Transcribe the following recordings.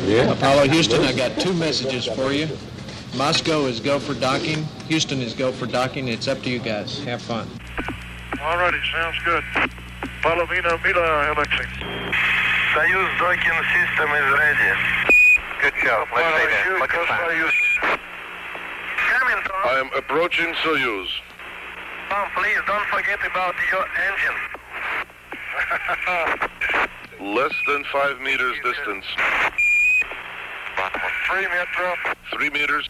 Apollo Houston, I got two messages for you. Moscow is go for docking. Houston is go for docking. It's up to you guys. Have fun. Alrighty, sounds good. Половина миля, Alexei. Soyuz docking system is ready. Good job. Let's say that. Look at that. Coming, Tom. I am approaching Soyuz. Tom, please don't forget about your engine. Less than 5 meters distance. 3 meters. 3 meters.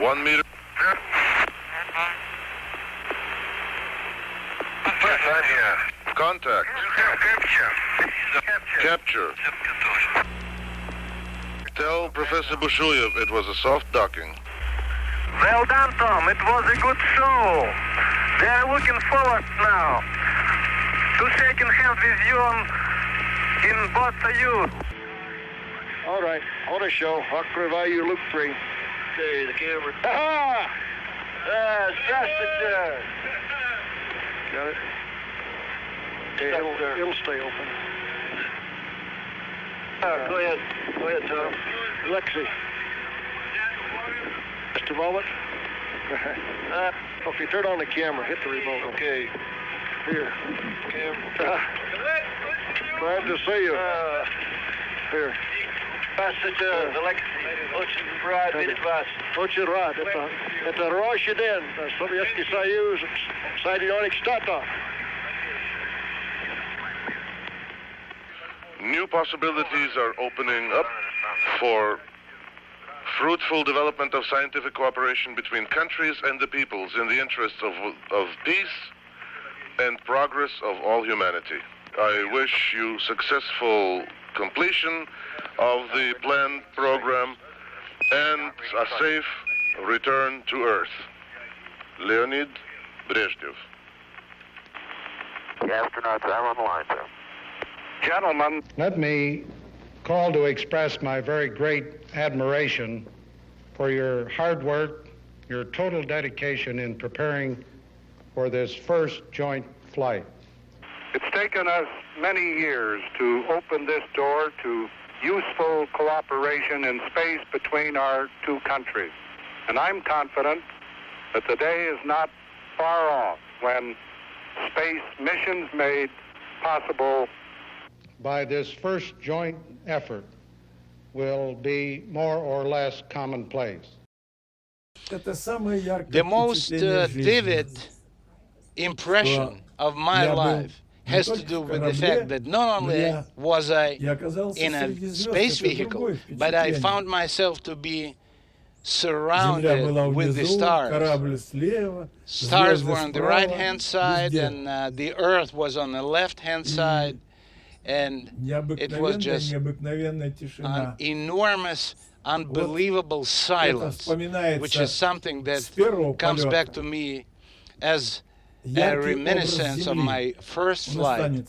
1 meter. Contact. Capture. Tell Professor Bushuyev it was a soft docking. Well done, Tom. It was a good show. They are looking forward now to shaking hands with you in both Soyuz. All right, auto show. Открываю loop 3. Okay, the camera. Aha! Здравствуйте. Got it? Okay, It'll stay open. Go ahead. Go ahead, Tom. Alexei. Just a moment. Okay, turn on the camera. Hit the remote. Okay. Here. Camera. Glad to see you. Here. Здравствуйте, Alexei. Очень рад видеть вас. Очень рад. Это роща день. Советский Союз, Соединенных Штатов. New possibilities are opening up for fruitful development of scientific cooperation between countries and the peoples in the interests of peace and progress of all humanity. I wish you successful completion of the planned program and a safe return to Earth. Leonid Brezhnev. The astronauts are on the line, sir. Gentlemen, let me call to express my very great admiration for your hard work, your total dedication in preparing for this first joint flight. It's taken us many years to open this door to useful cooperation in space between our two countries. And I'm confident that the day is not far off when space missions made possible by this first joint effort will be more or less commonplace. The most vivid impression of my life has to do with the fact that not only was I in a space vehicle, but I found myself to be surrounded with the stars. Stars were on the right-hand side, and the Earth was on the left-hand side. And it was just an enormous, unbelievable silence, which is something that comes back to me as a reminiscence of my first flight.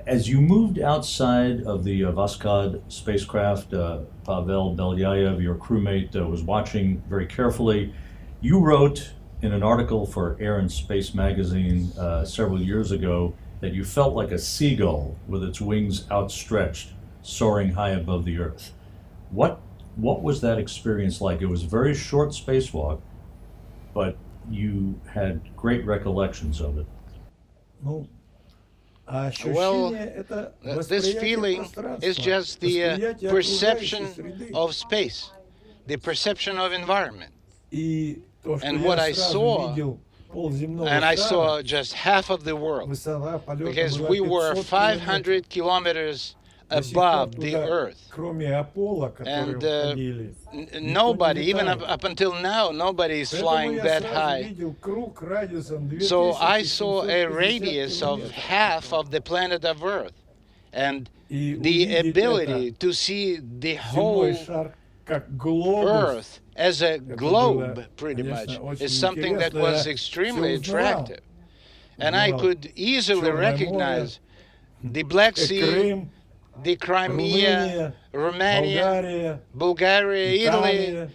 As you moved outside of the Voskhod spacecraft, Pavel Belyayev, your crewmate, was watching very carefully. You wrote in an article for Air and Space magazine several years ago that you felt like a seagull with its wings outstretched, soaring high above the Earth. What was that experience like? It was a very short spacewalk, but you had great recollections of it. Well, this feeling is just the perception of space, the perception of environment. And what I saw, and I saw just half of the world, because we were 500 kilometers above the Earth. And nobody, even up until now, nobody is flying that high. So I saw a radius of half of the planet of Earth. And the ability to see the whole Earth as a globe, pretty much, is something that was extremely attractive. And I could easily recognize the Black Sea, the Crimea, Romania, Bulgaria, Italy,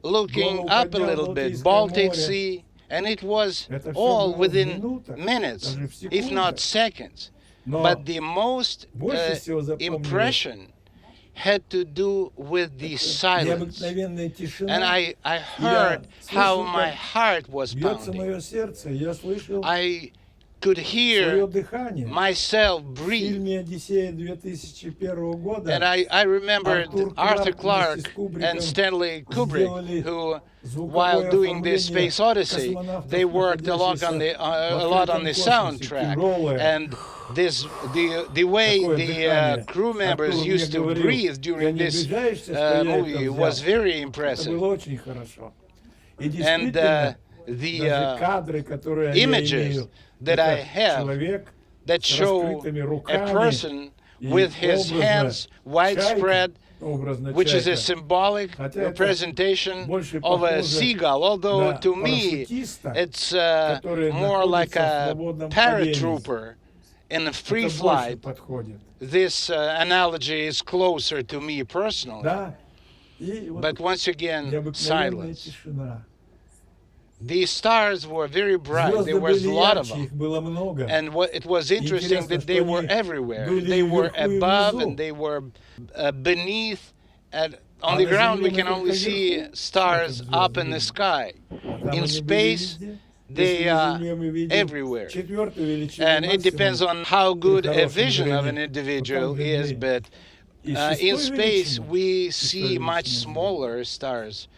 looking up a little bit, Baltic Sea, And it was Это всё all было в within минутах, minutes, даже в if not секундах. seconds. Но But the most больше всего запомнилось impression had to do with the silence. необыкновенная тишина. And I heard how my heart was Бьется pounding. мое сердце, я слышал I could свое hear дыхание. myself В breathe. фильме «Одиссея» 2001 года And I remembered Arthur Clarke вместе с Кубриком and Stanley Kubrick, who, звуковое while doing the оформление Space Odyssey, космонавтов, they worked a lot on the находящихся soundtrack. тяжелое. And the way Такое the дыхание. crew members Артур мне used to говорил, breathe ты during не this обижаешься, что я это movie взял? was very Это impressive. было очень хорошо. И And действительно, the даже кадры, которые я images имею, that это I have человек that с show раскрытыми a руками person и with his образно hands widespread, образно which is a чайка. symbolic Хотя это representation больше of a похоже seagull, although на to me парашютиста, it's который more like находится в a свободном падении. paratrooper in a free Это больше flight. подходит. This analogy is closer to me personally. Да? И вот But once again, необыкновенная silence. тишина. The stars were very bright. Звезды There was a были lot of ярче, them. их было много. And it was interesting Интересно, that they что were они everywhere. были They were вверху и above внизу. and they were beneath. And on А the на ground we Земле can мы only только see вверху stars смотрим up звезды in the видим. sky. Там In они были space, везде. they Если на are Земле мы видим everywhere. четвертую величину And it depends максимум, on how good a хорошем vision of an зрении, individual то там is, видны but и in шестой space величины, we шестой see much величины. smaller stars.